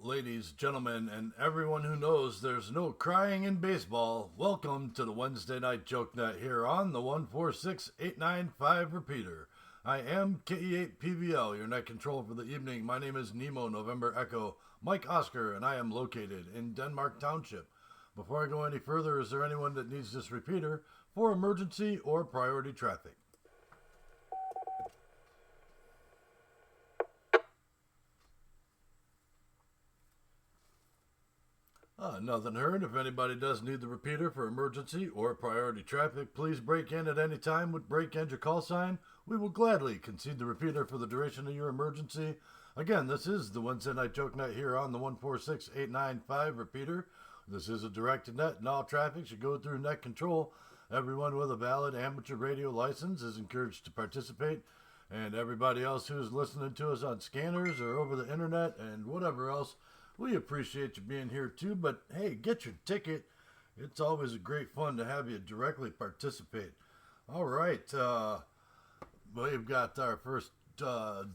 ladies, gentlemen, and everyone who knows there's no crying in baseball, welcome to the Wednesday Night Jokenet here on the 146895 repeater. I am KE8PVL, your net control for the evening. My name is Nemo November Echo Mike Oscar, and I am located in Denmark Township. Before I go any further, is there anyone that needs this repeater for emergency or priority traffic? Nothing heard. If anybody does need the repeater for emergency or priority traffic, please break in at any time with break and your call sign. We will gladly concede the repeater for the duration of your emergency. Again, this is the Wednesday Night Jokenet here on the 146895 repeater. This is a directed net, and all traffic should go through net control. Everyone with a valid amateur radio license is encouraged to participate, and everybody else who's listening to us on scanners or over the internet and whatever else, we appreciate you being here too, but hey, get your ticket. It's always a great fun to have you directly participate. All right, we've got our first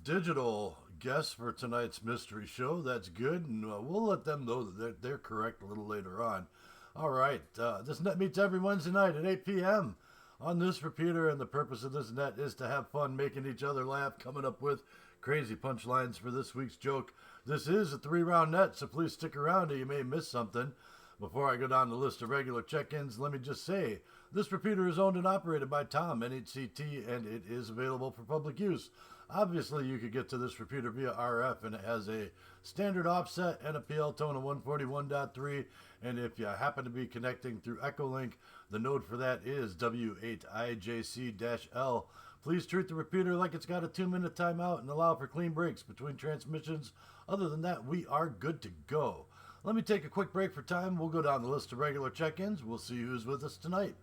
digital guest for tonight's mystery show. That's good, and we'll let them know that they're correct a little later on. All right, this net meets every Wednesday night at 8 p.m. on this repeater, and the purpose of this net is to have fun making each other laugh, coming up with crazy punchlines for this week's joke. This is a 3-round net, so please stick around or you may miss something. Before I go down the list of regular check-ins, let me just say, this repeater is owned and operated by Tom, NHCT, and it is available for public use. Obviously, you could get to this repeater via RF, and it has a standard offset and a PL tone of 141.3, and if you happen to be connecting through Echolink, the node for that is W8IJC-L. Please treat the repeater like it's got a 2-minute timeout and allow for clean breaks between transmissions. Other than that, we are good to go. Let me take a quick break for time. We'll go down the list of regular check-ins. We'll see who's with us tonight.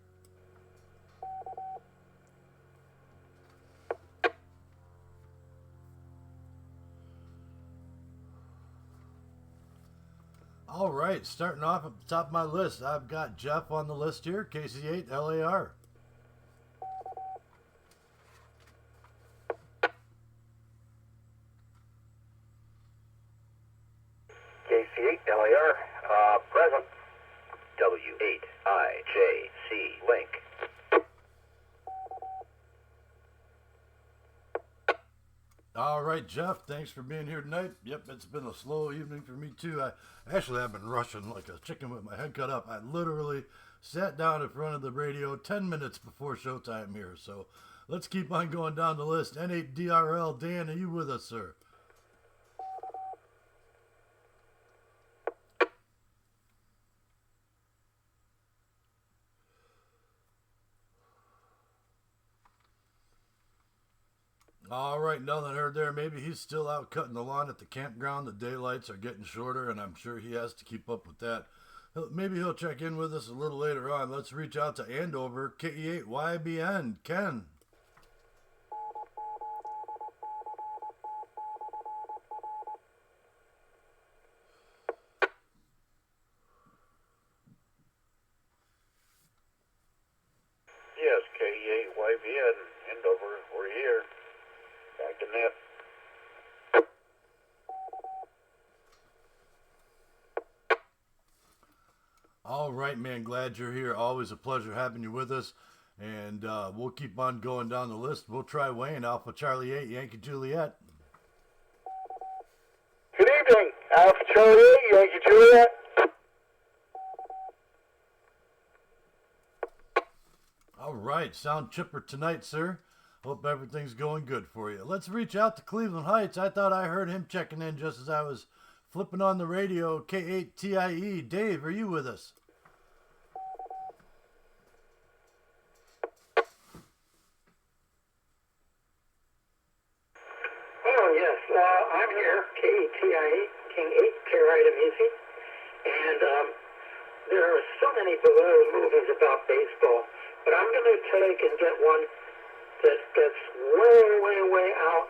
All right, starting off at the top of my list, I've got Jeff on the list here, KC8LAR. KC8LAR, present. W8IJC link. All right, Jeff, thanks for being here tonight. Yep, it's been a slow evening for me too. I actually have been rushing like a chicken with my head cut up. I literally sat down in front of the radio 10 minutes before showtime here. So let's keep on going down the list. N8DRL, Dan, are you with us, sir? All right, nothing heard there. Maybe he's still out cutting the lawn at the campground. The daylights are getting shorter, and I'm sure he has to keep up with that. Maybe he'll check in with us a little later on. Let's reach out to Andover, KE8YBN. Ken. Yes, KE8YBN, Andover, we're here. Back to net. All right, man. Glad you're here. Always a pleasure having you with us. And we'll keep on going down the list. We'll try Wayne, Alpha Charlie 8, Yankee Juliet. Good evening, Alpha Charlie 8, Yankee Juliet. All right. Sound chipper tonight, sir. Hope everything's going good for you. Let's reach out to Cleveland Heights. I thought I heard him checking in just as I was flipping on the radio. K8TIE. Dave, are you with us? Oh, yes. I'm here, KETIE, King 8, K-Ride Easy. And there are so many balloon movies about baseball, but I'm going to take and get one that's way, way, way out,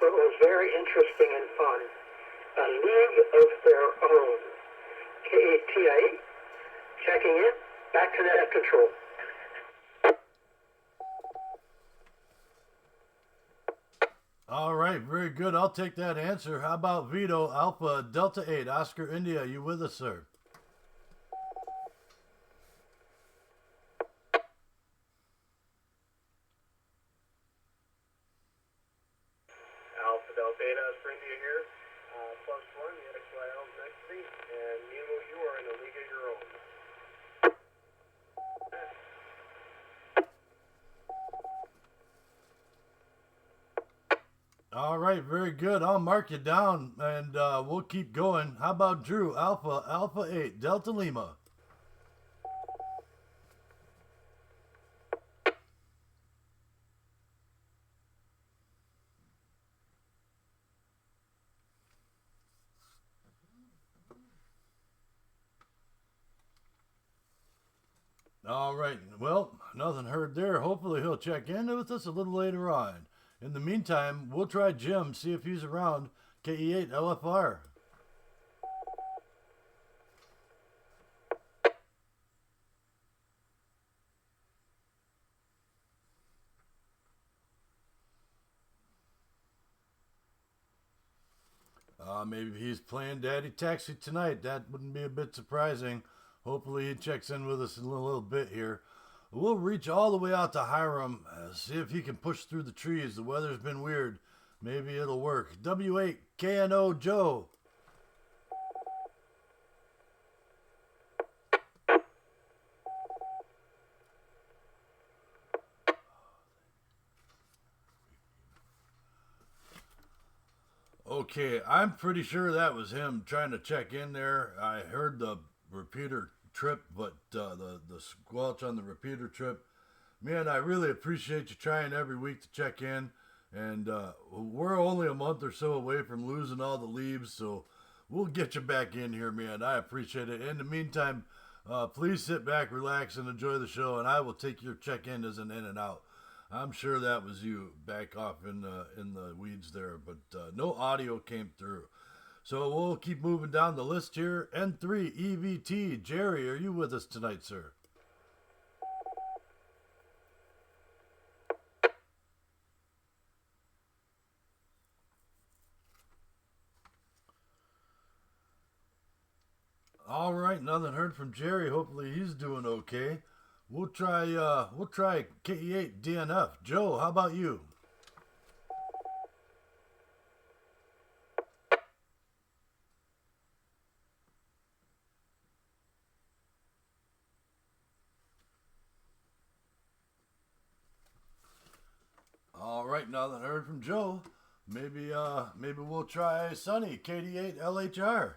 but was very interesting and fun. A League of Their Own. KETIE, checking in, back to net control. All right, very good. I'll take that answer. How about Vito, Alpha Delta 8, Oscar India? You with us, sir? Alpha Delta 8, Oscar India here. +1, the XYL next to me. And Nemo, you are in a league of your own. All right, very good. I'll mark you down, and we'll keep going. How about Drew, Alpha 8, Delta Lima? All right, well, nothing heard there. Hopefully he'll check in with us a little later on. In the meantime, we'll try Jim, see if he's around. KE8 LFR. Maybe he's playing Daddy Taxi tonight. That wouldn't be a bit surprising. Hopefully he checks in with us in a little bit here. We'll reach all the way out to Hiram, see if he can push through the trees. The weather's been weird. Maybe it'll work. W8 KNO Joe. Okay, I'm pretty sure that was him trying to check in there. I heard the repeater trip, but the squelch on the repeater trip. Man, I really appreciate you trying every week to check in. And we're only a month or so away from losing all the leaves, so we'll get you back in here, man. I appreciate it. In the meantime, please sit back, relax, and enjoy the show, and I will take your check-in as an in and out. I'm sure that was you back off in the weeds there, but no audio came through. So we'll keep moving down the list here. N3 EVT. Jerry, are you with us tonight, sir? All right, nothing heard from Jerry. Hopefully he's doing okay. We'll try KE8 DNF. Joe, how about you? All right, nothing heard from Joe. Maybe we'll try Sonny, KD8 LHR.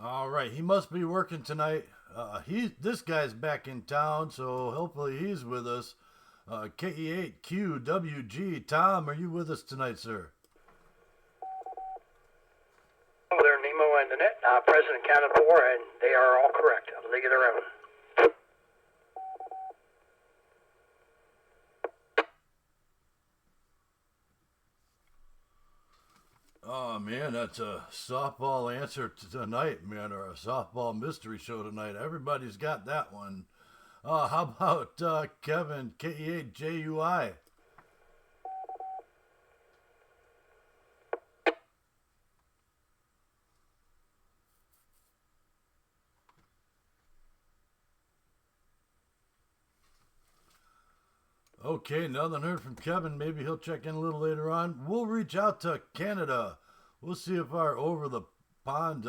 All right, he must be working tonight. This guy's back in town, so hopefully he's with us. KE8QWG. Tom, are you with us tonight, sir? Oh, they're Nemo and the net. President counted for, and they are all correct. League of their own. Oh, man, that's a softball answer to tonight, man, or a softball mystery show tonight. Everybody's got that one. How about Kevin, KE8JUI? Okay, nothing heard from Kevin. Maybe he'll check in a little later on. We'll reach out to Canada. We'll see if our over the pond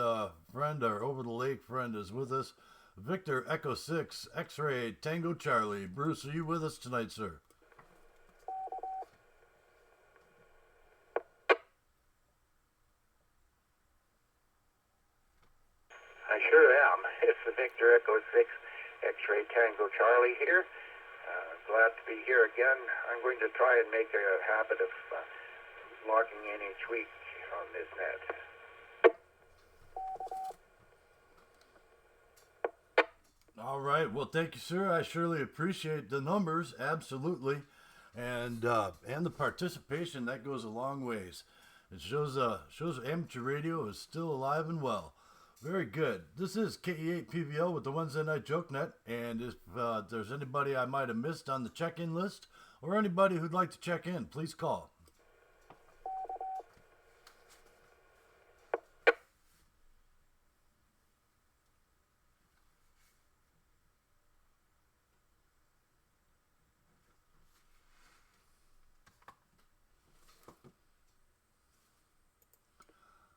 friend, our over the lake friend, is with us. Victor Echo 6, X-Ray, Tango Charlie. Bruce, are you with us tonight, sir? I sure am. It's the Victor Echo 6, X-Ray Tango Charlie here. Glad to be here again. I'm going to try and make a habit of logging in each week on this net. All right. Well, thank you, sir. I surely appreciate the numbers. Absolutely. And the participation. That goes a long ways. It shows amateur radio is still alive and well. Very good. This is KE8PVL with the Wednesday Night Jokenet, and if there's anybody I might have missed on the check-in list, or anybody who'd like to check in, please call.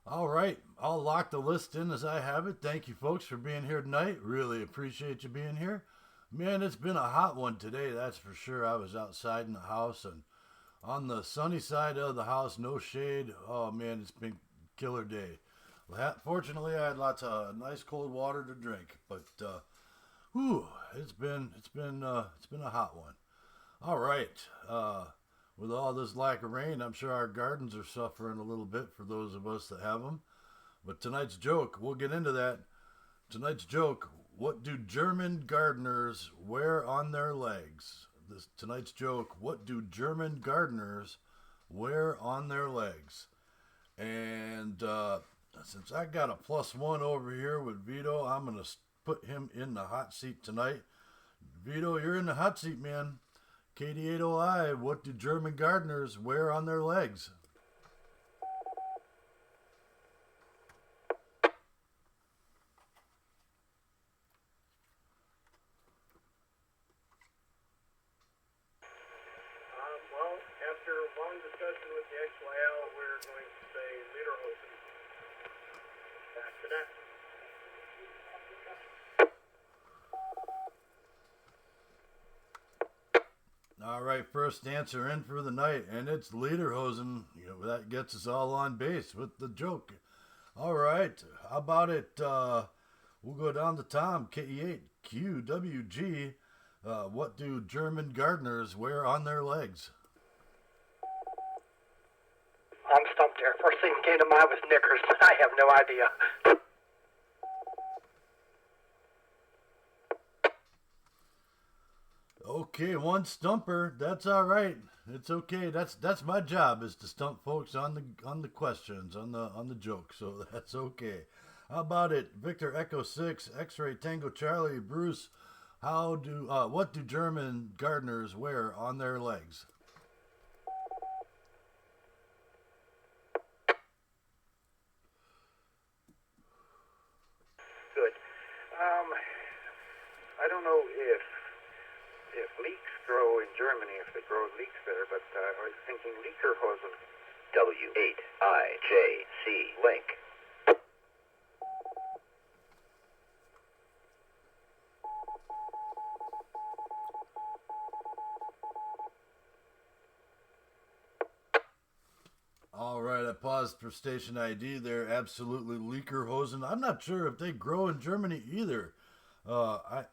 All right, I'll lock the list in as I have it. Thank you, folks, for being here tonight. Really appreciate you being here. Man, it's been a hot one today, that's for sure. I was outside in the house, and on the sunny side of the house, no shade. Oh, man, it's been a killer day. Fortunately, I had lots of nice cold water to drink, but it's been a hot one. All right. With all this lack of rain, I'm sure our gardens are suffering a little bit for those of us that have them. But tonight's joke, we'll get into that. Tonight's joke, what do German gardeners wear on their legs? Tonight's joke, what do German gardeners wear on their legs? And since I got a +1 over here with Vito, I'm going to put him in the hot seat tonight. Vito, you're in the hot seat, man. KD8OI, what do German gardeners wear on their legs? Well, after a long discussion with the XYL, we're going to say Lederhosen. Back to that. All right, first answer in for the night, and it's Lederhosen. That gets us all on base with the joke. All right, how about it? We'll go down to Tom, KE8QWG. What do German gardeners wear on their legs? I'm stumped there. First thing that came to mind was knickers. I have no idea. Okay, one stumper. That's all right. It's okay. That's my job, is to stump folks on the questions, on the joke. So that's okay. How about it, Victor Echo 6 X-Ray Tango Charlie Bruce? What do German gardeners wear on their legs? Good. I don't know if leeks grow in Germany, if they grow leeks there, but I was thinking Lederhosen. W8IJC Link. All right, I paused for station ID there. Absolutely, Lederhosen. I'm not sure if they grow in Germany either. I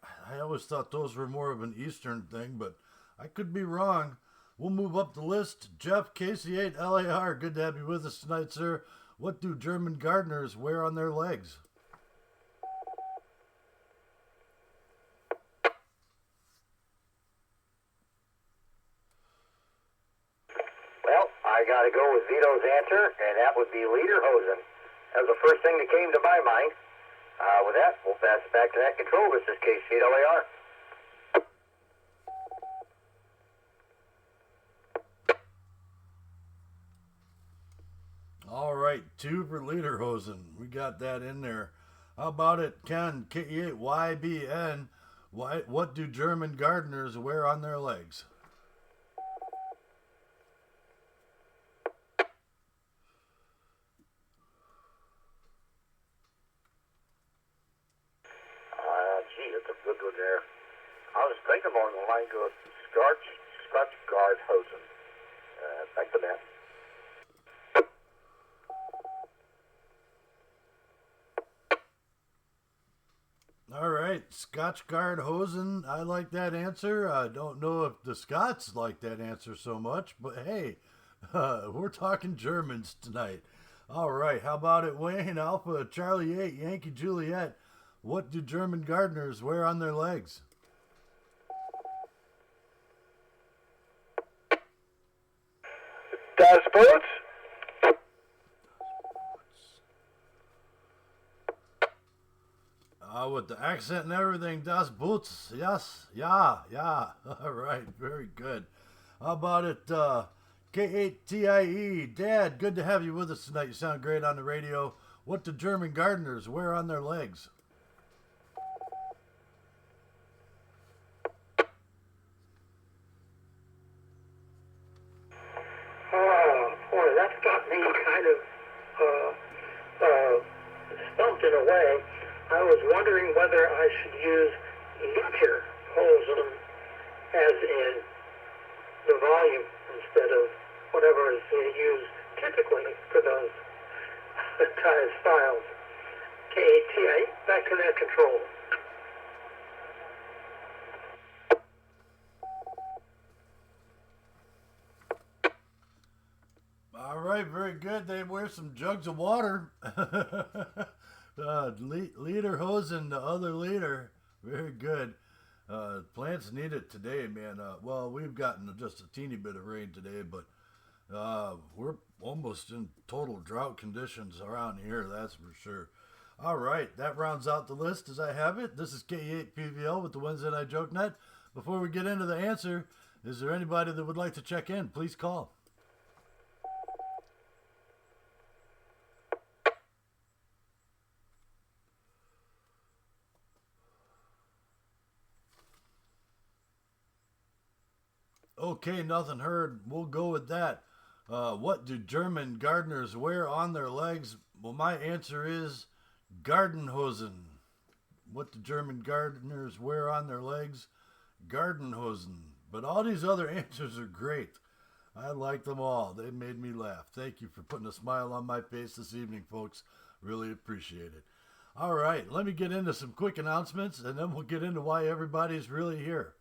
always thought those were more of an Eastern thing, but I could be wrong. We'll move up the list. Jeff, KC8LAR, good to have you with us tonight, sir. What do German gardeners wear on their legs? Well, I got to go with Vito's answer, and that would be Lederhosen. That was the first thing that came to my mind. With that, we'll pass it back to that control. This is KC8LAR. All right, 2 for Lederhosen. We got that in there. How about it, Ken, K8YBN? What do German gardeners wear on their legs? Gee, that's a good one there. I was thinking along the line of Scotch Guard Hosen. Back to that. All right, Scotch Guard Hosen. I like that answer. I don't know if the Scots like that answer so much, but hey, we're talking Germans tonight. All right, how about it, Wayne? Alpha Charlie 8 Yankee Juliet. What do German gardeners wear on their legs? Das Boots? With the accent and everything, das Boots. Yes, yeah. All right, very good. How about it, K8TIE? Dad, good to have you with us tonight. You sound great on the radio. What do German gardeners wear on their legs? Oh, boy, that's got me kind of stumped in a way. I was wondering whether I should use liter Hosen as in the volume instead of whatever is used typically for those tire styles. K8TI, back to that control. All right, very good. They wear some jugs of water. Leader Hosen, the other leader. Very good. Plants need it today, man. Well, we've gotten just a teeny bit of rain today, but we're almost in total drought conditions around here, that's for sure. All right, that rounds out the list as I have it. This is K8PVL with the Wednesday Night Jokenet. Before we get into the answer, is there anybody that would like to check in? Please call. Okay, nothing heard. We'll go with that. What do German gardeners wear on their legs? Well, my answer is Gartenhosen. What do German gardeners wear on their legs? Gartenhosen. But all these other answers are great. I like them all. They made me laugh. Thank you for putting a smile on my face this evening, folks. Really appreciate it. All right, let me get into some quick announcements, and then we'll get into why everybody's really here.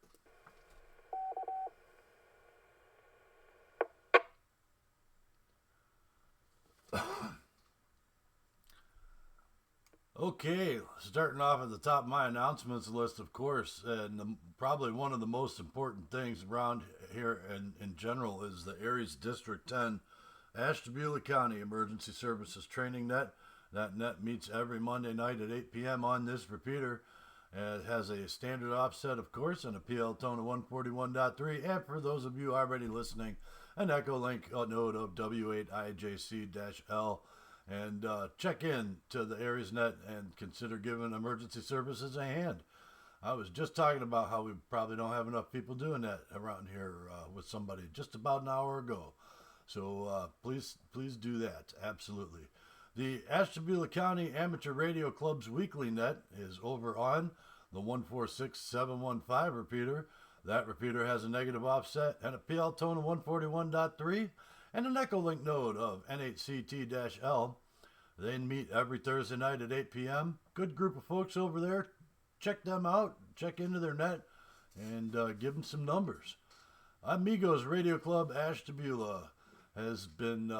Okay, starting off at the top of my announcements list, of course, and probably one of the most important things around here in general is the Aries District 10 Ashtabula County Emergency Services Training Net. That net meets every Monday night at 8 p.m. on this repeater. It has a standard offset, of course, and a PL tone of 141.3. And for those of you already listening, an Echolink node of W8IJC-L. And check in to the AriesNet and consider giving emergency services a hand. I was just talking about how we probably don't have enough people doing that around here with somebody just about an hour ago. So please do that. Absolutely. The Ashtabula County Amateur Radio Club's weekly net is over on the 146715 repeater. That repeater has a negative offset and a PL tone of 141.3. and an Echolink node of NHCT-L. They meet every Thursday night at 8 p.m. Good group of folks over there. Check them out. Check into their net and give them some numbers. Amigos Radio Club Ashtabula has been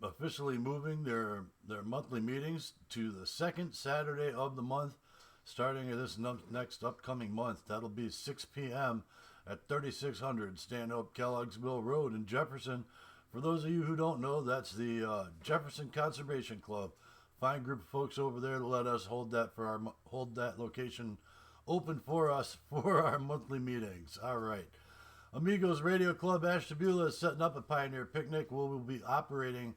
officially moving their monthly meetings to the second Saturday of the month, starting this next upcoming month. That'll be 6 p.m. at 3600 Stanhope, Kelloggsville Rd in Jefferson. For those of you who don't know, that's the Jefferson Conservation Club. Fine group of folks over there to let us hold that location open for us for our monthly meetings. All right. Amigos Radio Club Ashtabula is setting up a Pioneer Picnic. We will be operating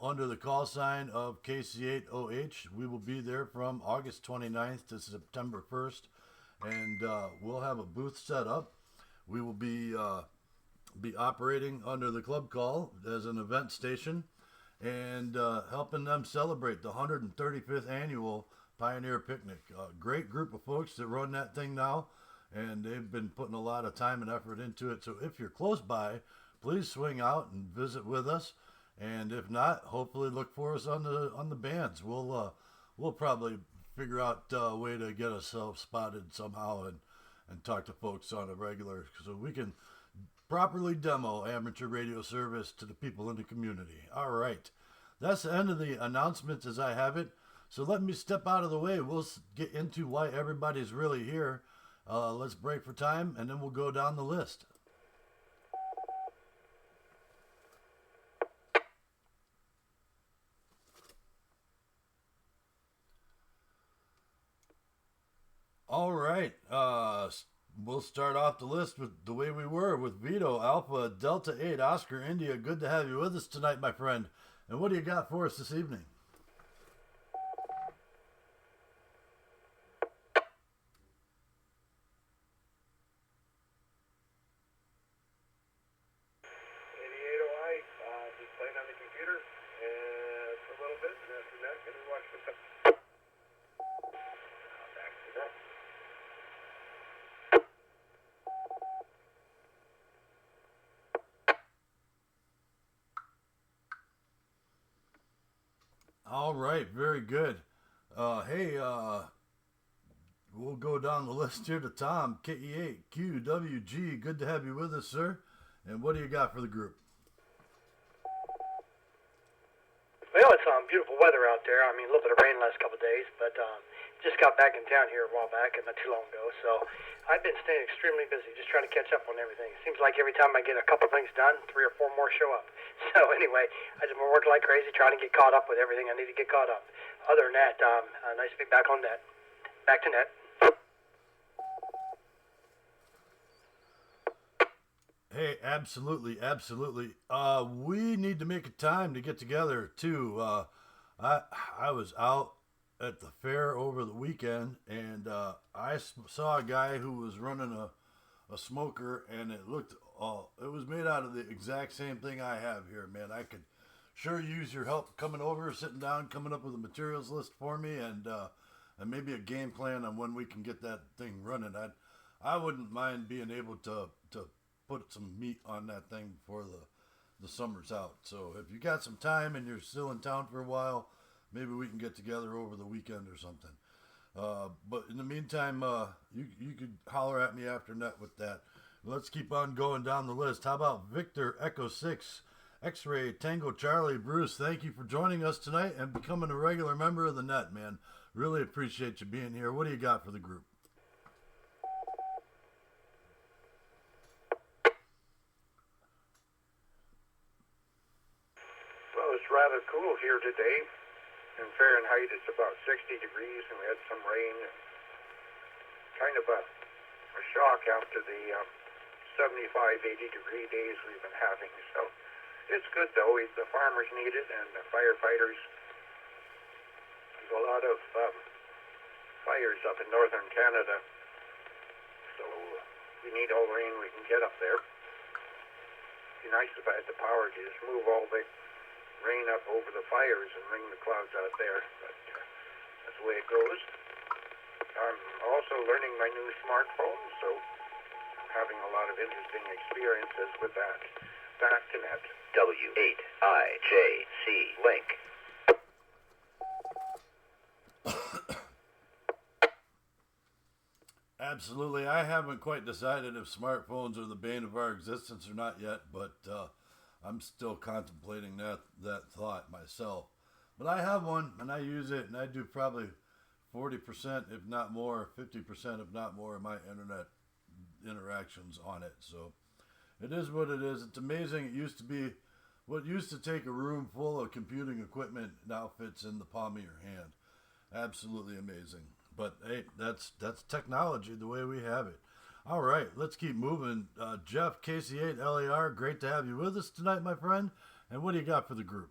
under the call sign of KC8OH. We will be there from August 29th to September 1st, and we'll have a booth set up. We will be operating under the club call as an event station and helping them celebrate the 135th annual Pioneer Picnic. A great group of folks that run that thing now, and they've been putting a lot of time and effort into it. So if you're close by, please swing out and visit with us. And if not, hopefully look for us on the bands. We'll probably figure out a way to get ourselves spotted somehow and talk to folks on a regular so we can properly demo amateur radio service to the people in the community. All right. That's the end of the announcements as I have it. So let me step out of the way. We'll get into why everybody's really here. Let's break for time, and then we'll go down the list. right. We'll start off the list with the way we were with Vito, Alpha, Delta 8, Oscar, India. Good to have you with us tonight, my friend. And what do you got for us this evening? All right, very good. Hey, we'll go down the list here to Tom, KE8QWG. Good to have you with us, sir. And what do you got for the group? Well, it's beautiful weather out there. I mean, a little bit of rain the last couple of days, but just got back in town here a while back, and not too long ago. So I've been staying extremely busy, just trying to catch up on everything. It seems like every time I get a couple things done, 3 or 4 more show up. So anyway, I just been working like crazy, trying to get caught up with everything I need to get caught up. Other than that, nice to be back on net. Back to net. Hey, absolutely, absolutely. We need to make a time to get together too. I was out at the fair over the weekend, and I saw a guy who was running a smoker, and it was made out of the exact same thing I have here, man. I could sure use your help coming over, sitting down, coming up with a materials list for me, and maybe a game plan on when we can get that thing running. I wouldn't mind being able to put some meat on that thing before the summer's out. So if you got some time and you're still in town for a while, maybe we can get together over the weekend or something. But in the meantime, you could holler at me after net with that. Let's keep on going down the list. How about Victor Echo 6, X-Ray, Tango Charlie, Bruce? Thank you for joining us tonight and becoming a regular member of the net, man. Really appreciate you being here. What do you got for the group? Well, it's rather cool here today. In Fahrenheit, it's about 60 degrees, and we had some rain. Kind of a shock after the 75, 80-degree days we've been having. So it's good, though. The farmers need it, and the firefighters. There's a lot of fires up in northern Canada. So we need all the rain we can get up there. It'd be nice if I had the power to just move all the rain up over the fires and wring the clouds out there, but that's the way it goes. I'm also learning my new smartphone, so I'm having a lot of interesting experiences with that. Back to net. W8IJC link. Absolutely. I haven't quite decided if smartphones are the bane of our existence or not yet, but I'm still contemplating that thought myself. But I have one, and I use it, and I do probably 40%, if not more, 50%, if not more, of my internet interactions on it. So it is what it is. It's amazing. It used to be what used to take a room full of computing equipment now fits in the palm of your hand. Absolutely amazing. But hey, that's technology the way we have it. All right, let's keep moving. Jeff, KC8LAR, great to have you with us tonight, my friend. And what do you got for the group?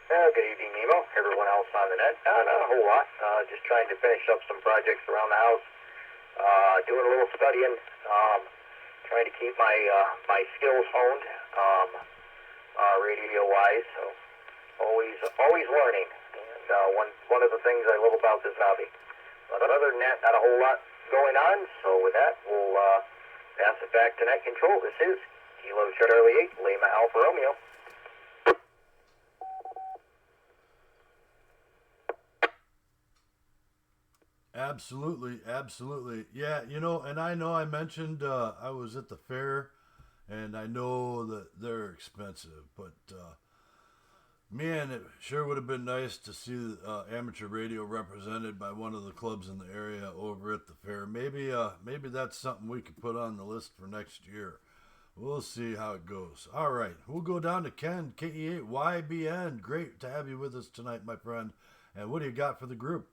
Good evening, Nemo. Everyone else on the net. Not a whole lot. Just trying to finish up some projects around the house. Doing a little studying. Trying to keep my skills honed. Radio-wise, so always learning, and one of the things I love about this hobby. But other than that, not a whole lot going on, so with that, we'll pass it back to net control. This is Kilo Charlie 8, Lima Alpha Romeo. Absolutely, absolutely. Yeah, and I know I mentioned I was at the fair, and I know that they're expensive, but man, it sure would have been nice to see amateur radio represented by one of the clubs in the area over at the fair. Maybe that's something we could put on the list for next year. We'll see how it goes. All right, we'll go down to Ken, KE8YBN. Great to have you with us tonight, my friend. And what do you got for the group?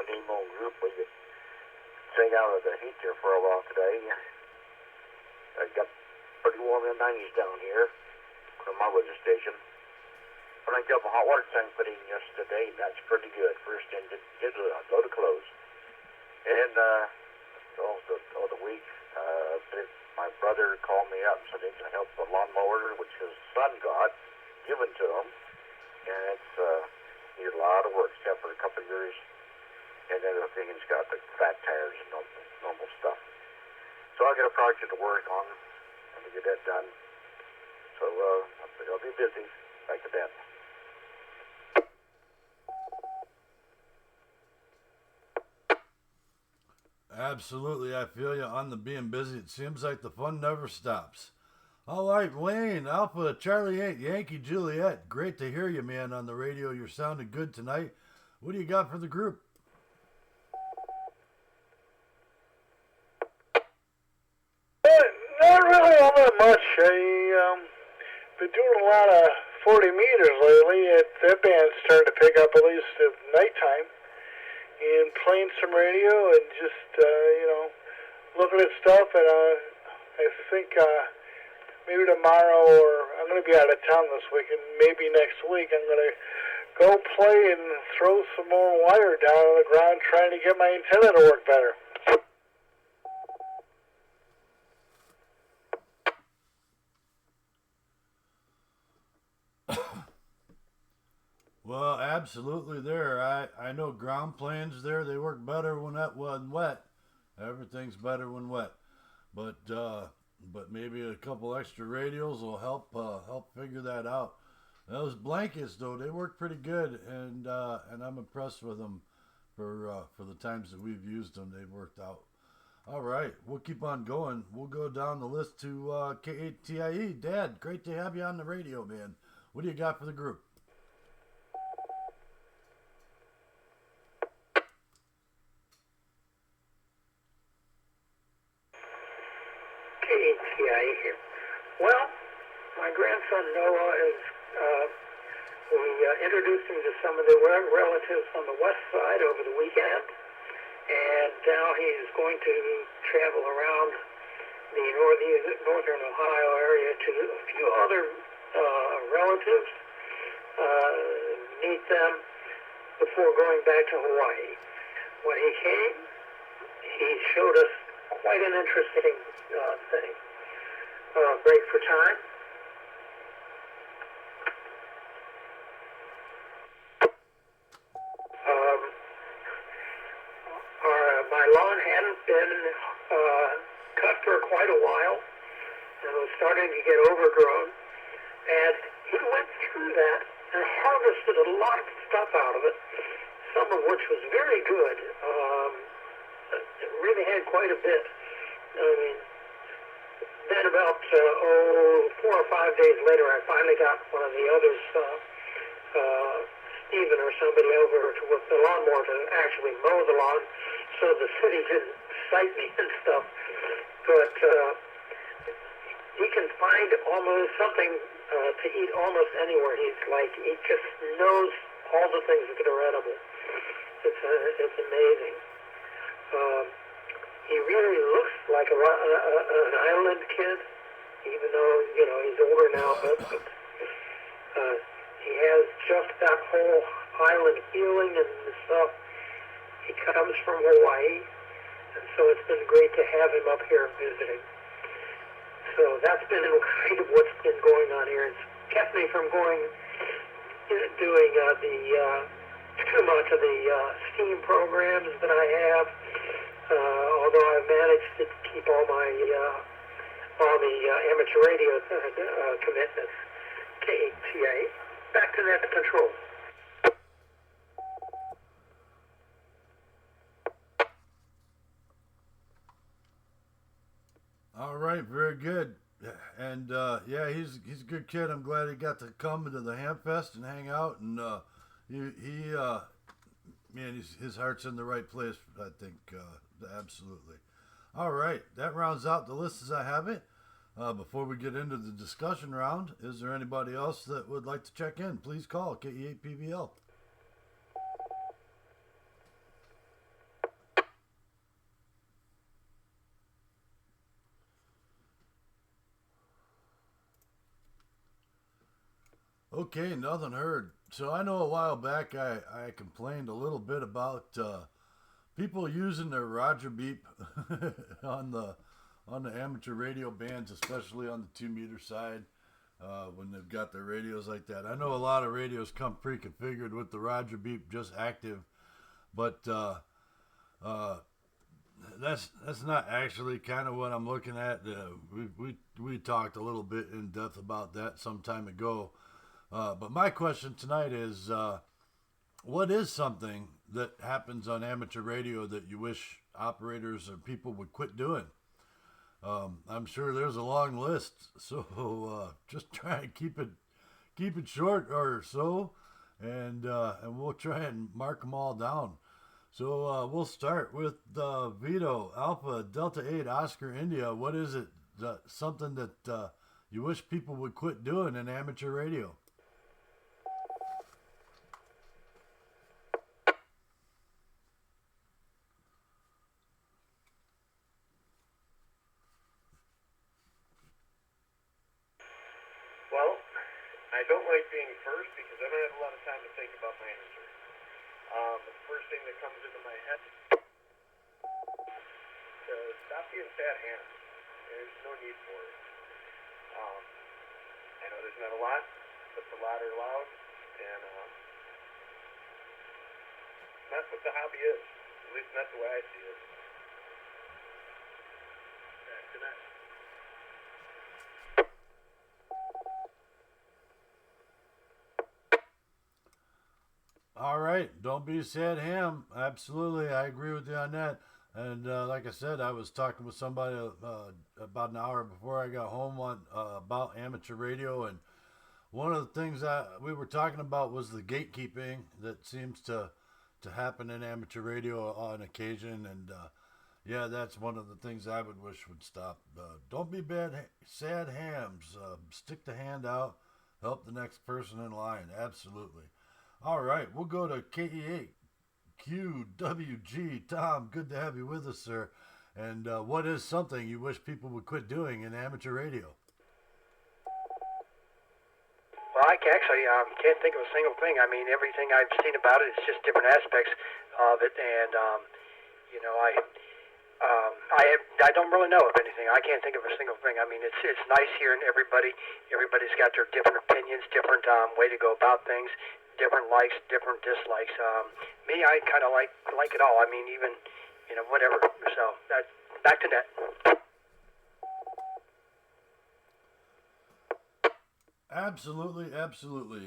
Nemo group, we could sing out of the heat there for a while today. It got pretty warm in the 90s down here from my weather station. When I got my hot water tank put in yesterday, that's pretty good. First in did a load of clothes. And also the week, my brother called me up and said he can help the lawnmower, which his son got, given to him. And it's needed a lot of work, except for a couple of years. And then the thing has got the fat tires and normal stuff. So I got a project to work on and to get that done. So I'll be busy. Back to that. Absolutely, I feel you on the being busy. It seems like the fun never stops. All right, Wayne, Alpha Charlie 8, Yankee Juliet. Great to hear you, man, on the radio. You're sounding good tonight. What do you got for the group? Not really all that much. I've been doing a lot of 40 meters lately. That band's starting to pick up at least at nighttime. And playing some radio and just, looking at stuff. And I think maybe tomorrow, or I'm going to be out of town this week, and maybe next week I'm going to go play and throw some more wire down on the ground trying to get my antenna to work better. Well, absolutely there. I know ground planes there, they work better when wet. Everything's better when wet. But maybe a couple extra radios will help figure that out. Those blankets though, they work pretty good, and I'm impressed with them for the times that we've used them. They've worked out. All right, we'll keep on going. We'll go down the list to K8TIE. Dad, great to have you on the radio, man. What do you got for the group? KATIA here. Well, my grandson Noah is, we introduced him to some of the relatives on the west side over the weekend, and now he's going to travel around the northern Ohio area to a few other relatives, meet them before going back to Hawaii. When he came, he showed us quite an interesting thing. Break for time. My lawn hadn't been cut for quite a while, and was starting to get overgrown. And he went through that and harvested a lot of stuff out of it, some of which was very good. It really had quite a bit. I mean, then about 4 or 5 days later, I finally got one of the others, Stephen or somebody over to with the lawnmower to actually mow the lawn, so the city didn't cite me and stuff. But he can find almost something to eat almost anywhere. He just knows all the things that are edible. It's amazing. He really looks like an island kid, even though he's older now. But he has just that whole island feeling and stuff. He comes from Hawaii, and so it's been great to have him up here visiting. So that's been kind of what's been going on here. It's kept me from doing too much of the STEAM programs that I have. Although I've managed to keep all the amateur radio commitments. KTA, back to net control. All right, very good. And yeah, he's a good kid. I'm glad he got to come to the Hamfest and hang out. And man, his heart's in the right place. I think absolutely. All right, that rounds out the list as I have it. Before we get into the discussion round, is there anybody else that would like to check in? Please call KE8PVL. Okay, nothing heard. So I know a while back I complained a little bit about people using their Rodger beep on the amateur radio bands, especially on the 2-meter side, when they've got their radios like that. I know a lot of radios come pre-configured with the Rodger beep just active, but that's not actually kind of what I'm looking at. We talked a little bit in depth about that some time ago. But my question tonight is, what is something that happens on amateur radio that you wish operators or people would quit doing? I'm sure there's a long list, so just try and keep it short or so, and we'll try and mark them all down. So we'll start with Vito, Alpha, Delta 8, Oscar, India. What is it? Something that you wish people would quit doing in amateur radio? Well, I don't like being first because I don't have a lot of time to think about my answer. The first thing that comes into my head is stop being sad hands. There's no need for it. I know there's not a lot, but the lot are loud, and that's what the hobby is. At least that's the way I see it. Back to that. All right, don't be a sad ham. Absolutely, I agree with you on that. And like I said, I was talking with somebody about an hour before I got home about amateur radio, and one of the things that we were talking about was the gatekeeping that seems to happen in amateur radio on occasion. And yeah, that's one of the things I would wish would stop. Don't be sad hams. Stick the hand out. Help the next person in line. Absolutely. All right, we'll go to KE8QWG. Tom, good to have you with us, sir. And what is something you wish people would quit doing in amateur radio? Well, I actually can't think of a single thing. I mean, everything I've seen about it is just different aspects of it, and you know, I don't really know of anything. I can't think of a single thing. I mean, it's nice hearing everybody. Everybody's got their different opinions, different way to go about things, different likes, different dislikes. Me, I kind of like it all. I mean, even, you know, whatever. So that's back to net. Absolutely.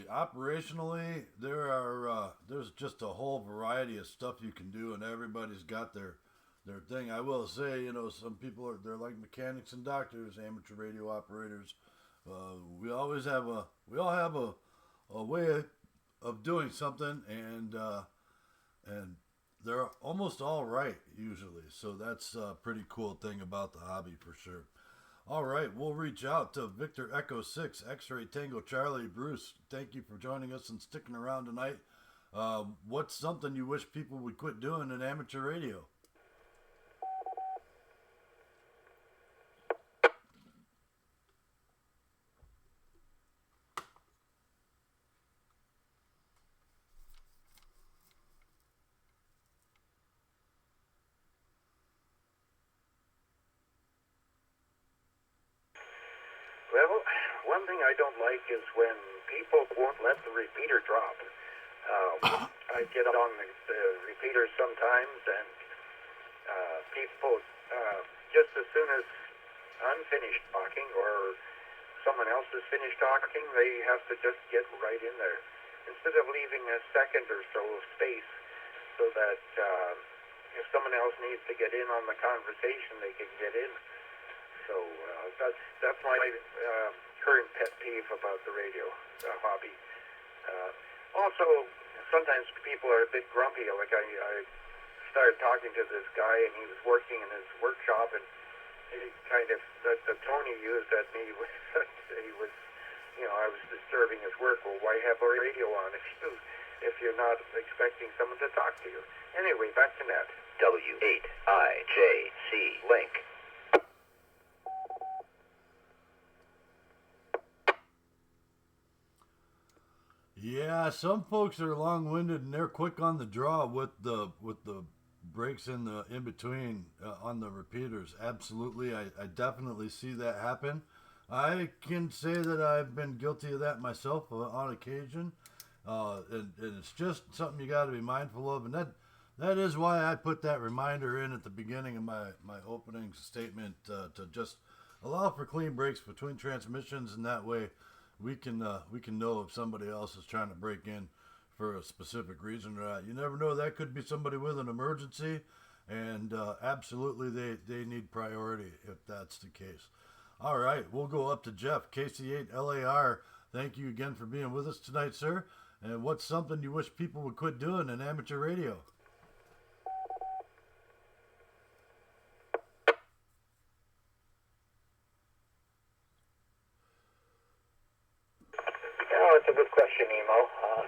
Operationally, there's just a whole variety of stuff you can do, and everybody's got their thing. I will say, you know, some people they're like mechanics and doctors, amateur radio operators. We all have a way of doing something, and they're almost all right usually. So that's a pretty cool thing about the hobby for sure. All right, we'll reach out to Victor Echo 6, X-Ray Tango Charlie. Bruce, thank you for joining us and sticking around tonight. What's something you wish people would quit doing in amateur radio? Well, one thing I don't like is when people won't let the repeater drop. I get on the repeater sometimes, and people, just as soon as I'm finished talking or someone else is finished talking, they have to just get right in there, instead of leaving a second or so of space so that if someone else needs to get in on the conversation, they can get in. So that's my current pet peeve about the radio hobby. Also, sometimes people are a bit grumpy. Like I started talking to this guy, and he was working in his workshop, and he kind of the tone he used at me was he was, I was disturbing his work. Well, why have a radio on if you're not expecting someone to talk to you? Anyway, back to net. W8IJC link. Yeah, some folks are long-winded and they're quick on the draw with the breaks in between on the repeaters. Absolutely, I definitely see that happen. I can say that I've been guilty of that myself on occasion, and it's just something you got to be mindful of, and that is why I put that reminder in at the beginning of my opening statement to just allow for clean breaks between transmissions, and that way we can know if somebody else is trying to break in for a specific reason or not. You never know, that could be somebody with an emergency, and absolutely they need priority if that's the case. All right, we'll go up to Jeff, KC8LAR. Thank you again for being with us tonight, sir. And what's something you wish people would quit doing in amateur radio? It's a good question, Emo.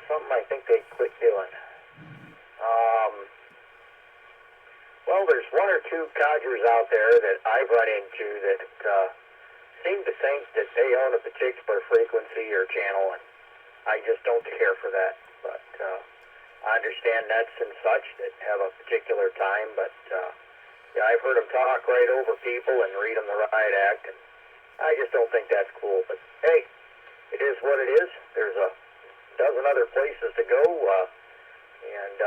Something I think they quit doing. Well, there's one or two codgers out there that I've run into that seem to think that they own a particular frequency or channel, and I just don't care for that. But I understand nets and such that have a particular time, but yeah, I've heard them talk right over people and read them the riot act, and I just don't think that's cool. But hey, it is what it is. There's a dozen other places to go and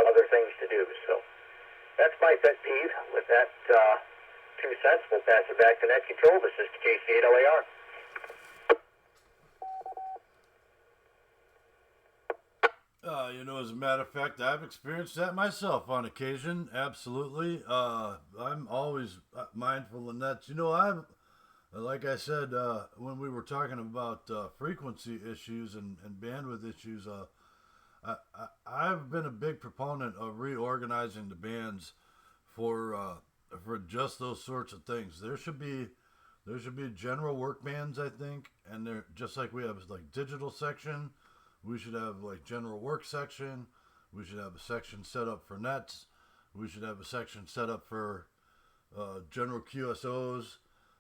other things to do. So that's my pet peeve. With that 2 cents, we'll pass it back to Net Control. This is KC8LAR. As a matter of fact, I've experienced that myself on occasion. Absolutely. I'm always mindful of nets. Like I said, when we were talking about frequency issues and bandwidth issues, I've been a big proponent of reorganizing the bands for just those sorts of things. There should be general work bands, I think, and they're just like we have like digital section. We should have like general work section. We should have a section set up for nets. We should have a section set up for general QSOs.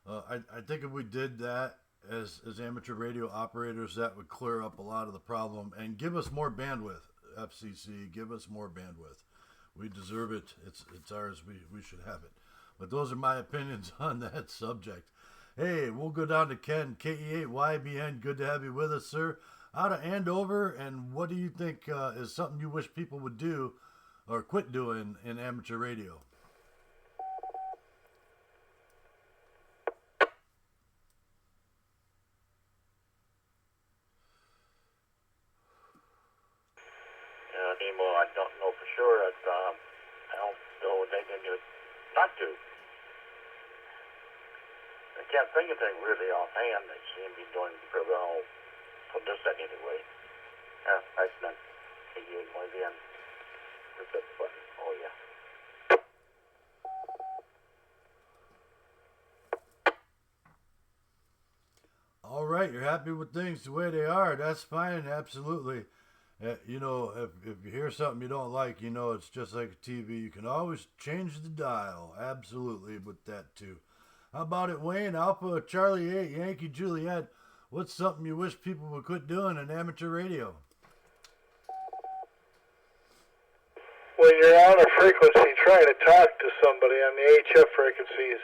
I think if we did that as amateur radio operators, that would clear up a lot of the problem and give us more bandwidth. FCC, give us more bandwidth. We deserve it. It's ours. We should have it. But those are my opinions on that subject. Hey, we'll go down to Ken, KE8YBN. Good to have you with us, sir. Out of Andover, and what do you think is something you wish people would do or quit doing in amateur radio? Nemo, I don't know for sure. I don't know anything not to. I can't think of anything really offhand that seem to be doing pretty well for this anyway. That's not KE8YBN. Hit that button. Oh, yeah. All right, you're happy with things the way they are. That's fine, absolutely. If you hear something you don't like, it's just like a TV. You can always change the dial. Absolutely, with that too. How about it, Wayne? Alpha Charlie 8, Yankee Juliet. What's something you wish people would quit doing in amateur radio? When you're on a frequency trying to talk to somebody on the HF frequencies,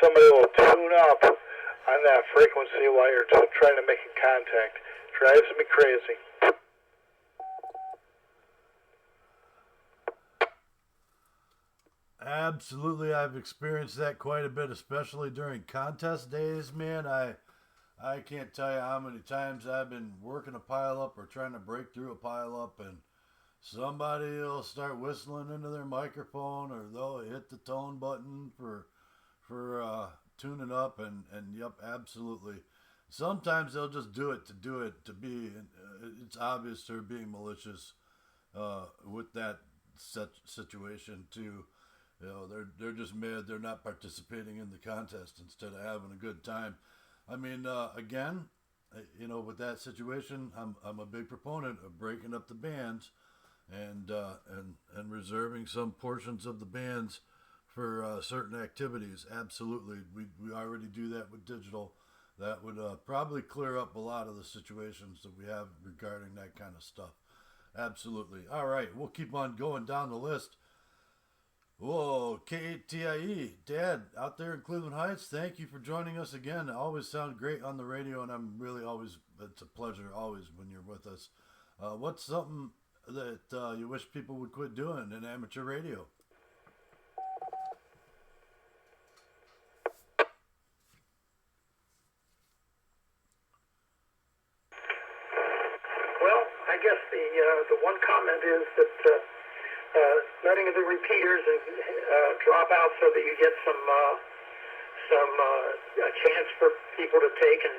somebody will tune up on that frequency while you're trying to make a contact. Drives me crazy. Absolutely, I've experienced that quite a bit, especially during contest days, man. I can't tell you how many times I've been working a pileup or trying to break through a pileup, and somebody will start whistling into their microphone, or they'll hit the tone button for tuning up, and yep, absolutely. Sometimes they'll just do it to be. It's obvious they're being malicious with that situation too. You know, they're just mad they're not participating in the contest instead of having a good time. I mean, again, you know, with that situation, I'm a big proponent of breaking up the bands and reserving some portions of the bands for certain activities. Absolutely, we already do that with digital. That would probably clear up a lot of the situations that we have regarding that kind of stuff. Absolutely. All right, we'll keep on going down the list. Whoa, K8TIE, Dad, out there in Cleveland Heights, thank you for joining us again. It always sound great on the radio, and I'm really it's a pleasure always when you're with us. What's something that you wish people would quit doing in amateur radio? Well, I guess the one comment is that letting the repeaters drop out so that you get some a chance for people to take and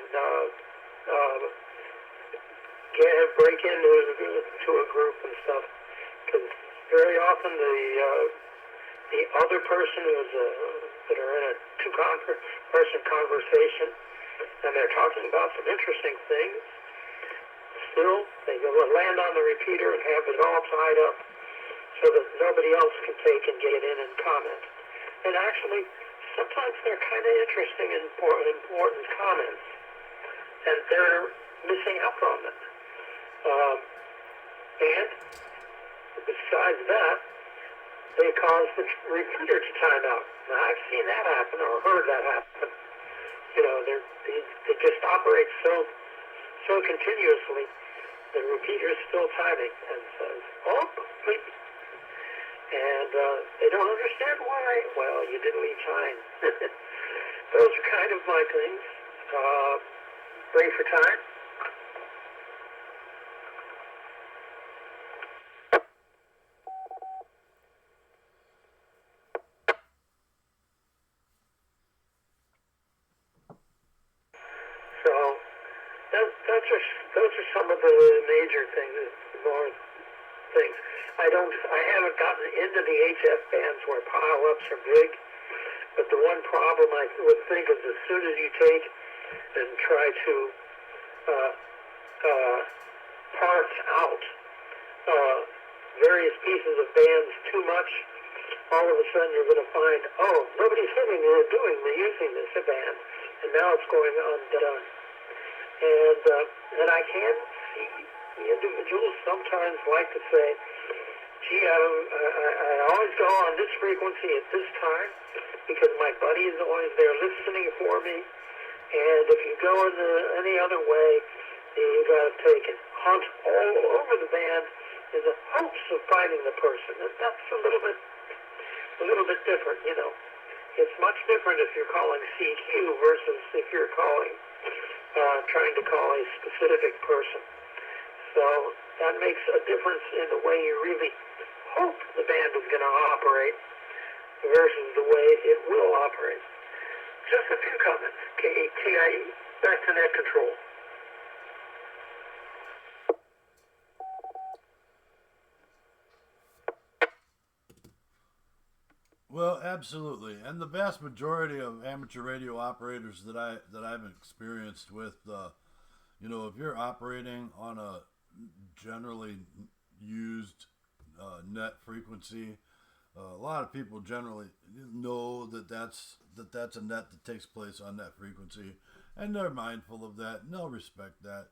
break into a group and stuff, because very often the other person that are in a two-person conversation and they're talking about some interesting things. Still, they will land on the repeater and have it all tied up so that nobody else can take and get in and comment. And actually, sometimes they're kind of interesting and important comments, and they're missing out on them. And besides that, they cause the repeater to time out. Now, I've seen that happen or heard that happen. You know, they just operate so continuously. The repeater is still timing and says, "Oh, please." And they don't understand why. Well, you didn't leave time. Those are kind of my things. Break for time. So those are some of the major things, more things. I haven't gotten into the HF bands where pile-ups are big, but the one problem I would think is as soon as you take and try to parse out various pieces of bands too much, all of a sudden you're going to find, oh, nobody's hitting or using this band, and now it's going undone. And I can see the individuals sometimes like to say, gee, I always go on this frequency at this time because my buddy is always there listening for me. And if you go in any other way, you got to take and hunt all over the band in the hopes of finding the person. And that's a little bit different, you know. It's much different if you're calling CQ versus if you're trying to call a specific person. So that makes a difference in the way you really hope the band is going to operate versus the way it will operate. Just a few comments. K8TIE, back to net control. Well, absolutely, and the vast majority of amateur radio operators that I've experienced with, you know, if you're operating on a generally used net frequency, a lot of people generally know that's a net that takes place on that frequency, and they're mindful of that, and they'll respect that,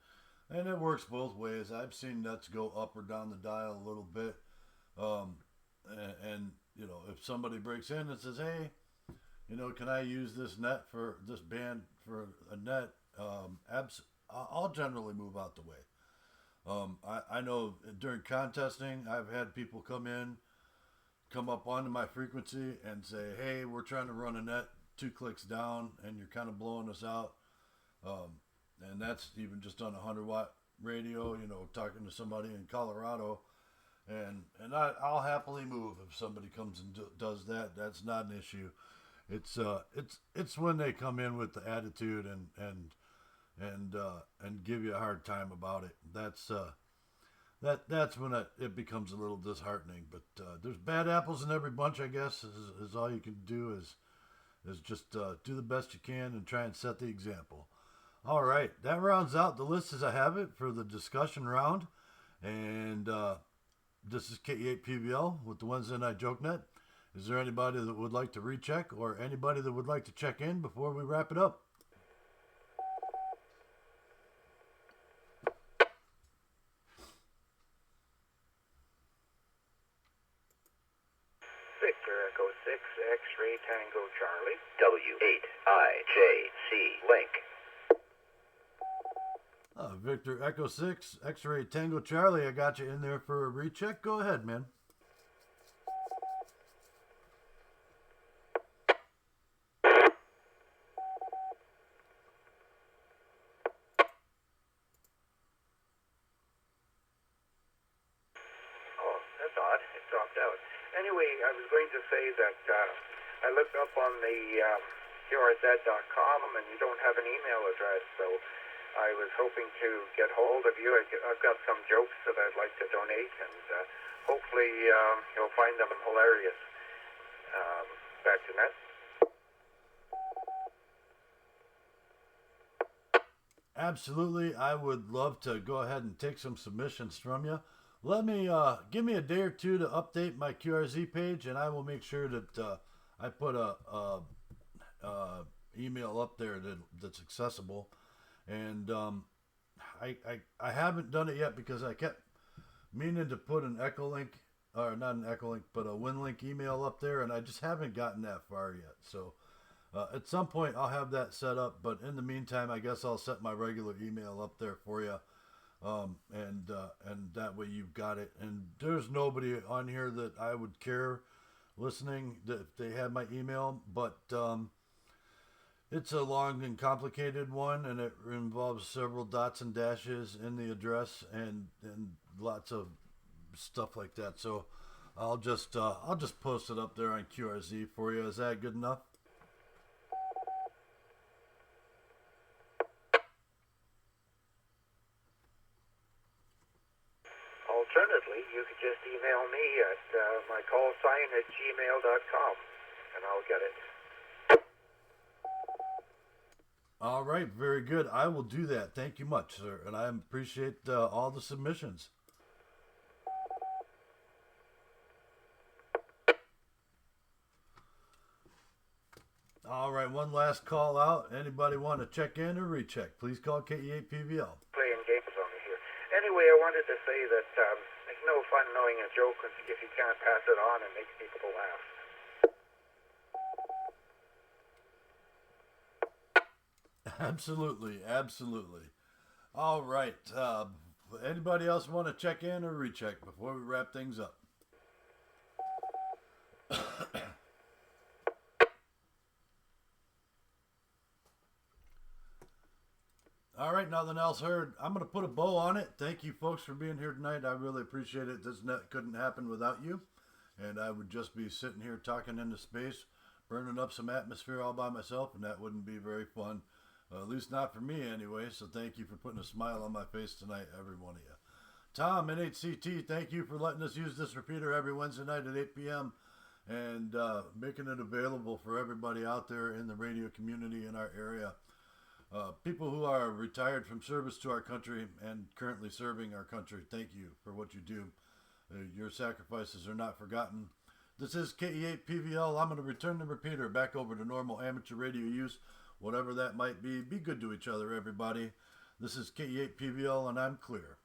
and it works both ways. I've seen nets go up or down the dial a little bit, and you know, if somebody breaks in and says, hey, you know, can I use this net for this band for a net? I'll generally move out the way. I know during contesting, I've had people come up onto my frequency and say, hey, we're trying to run a net 2 clicks down and you're kind of blowing us out. And that's even just on a 100-watt radio, you know, talking to somebody in Colorado. And I'll happily move if somebody comes and does that. That's not an issue. It's when they come in with the attitude and give you a hard time about it. That's when it becomes a little disheartening. But there's bad apples in every bunch, I guess. Is all you can do is just do the best you can and try and set the example. All right, that rounds out the list as I have it for the discussion round. And this is KE8PVL with the Wednesday Night Jokenet. Is there anybody that would like to recheck or anybody that would like to check in before we wrap it up? Victor Echo 6, X-Ray Tango Charlie. W8IJC Link. Victor Echo 6, X-Ray Tango Charlie, I got you in there for a recheck. Go ahead, man. I was going to say that I looked up on the QRZ.com and you don't have an email address, so I was hoping to get hold of you. I've got some jokes that I'd like to donate, and hopefully you'll find them hilarious. Back to Ned. Absolutely, I would love to go ahead and take some submissions from you. Let me give me a day or two to update my QRZ page, and I will make sure that I put a email up there that's accessible. And I haven't done it yet because I kept meaning to put an Echolink, or not an Echolink, but a WinLink email up there, and I just haven't gotten that far yet. So at some point I'll have that set up, but in the meantime, I guess I'll set my regular email up there for you. And that way you've got it. And there's nobody on here that I would care listening that if they had my email, but it's a long and complicated one, and it involves several dots and dashes in the address and lots of stuff like that. So I'll just post it up there on QRZ for you. Is that good enough? Alternatively, you could just email me at my call sign at gmail.com, and I'll get it. All right, very good. I will do that. Thank you much, sir, and I appreciate all the submissions. All right, one last call out. Anybody want to check in or recheck? Please call KE8PVL. Playing games on me here. Anyway, I wanted to say that it's no fun knowing a joke if you can't pass it on and make people laugh. Absolutely, absolutely. All right. Anybody else want to check in or recheck before we wrap things up? All right, nothing else heard. I'm going to put a bow on it. Thank you, folks, for being here tonight. I really appreciate it. This couldn't happen without you, and I would just be sitting here talking into space, burning up some atmosphere all by myself, and that wouldn't be very fun. At least not for me anyway, so thank you for putting a smile on my face tonight, every one of you. Tom, NHCT, thank you for letting us use this repeater every Wednesday night at 8 p.m. and making it available for everybody out there in the radio community in our area. People who are retired from service to our country and currently serving our country, thank you for what you do. Your sacrifices are not forgotten. This is KE8PVL. I'm going to return the repeater back over to normal amateur radio use. Whatever that might be, be good to each other, everybody. This is KE8PVL, and I'm clear.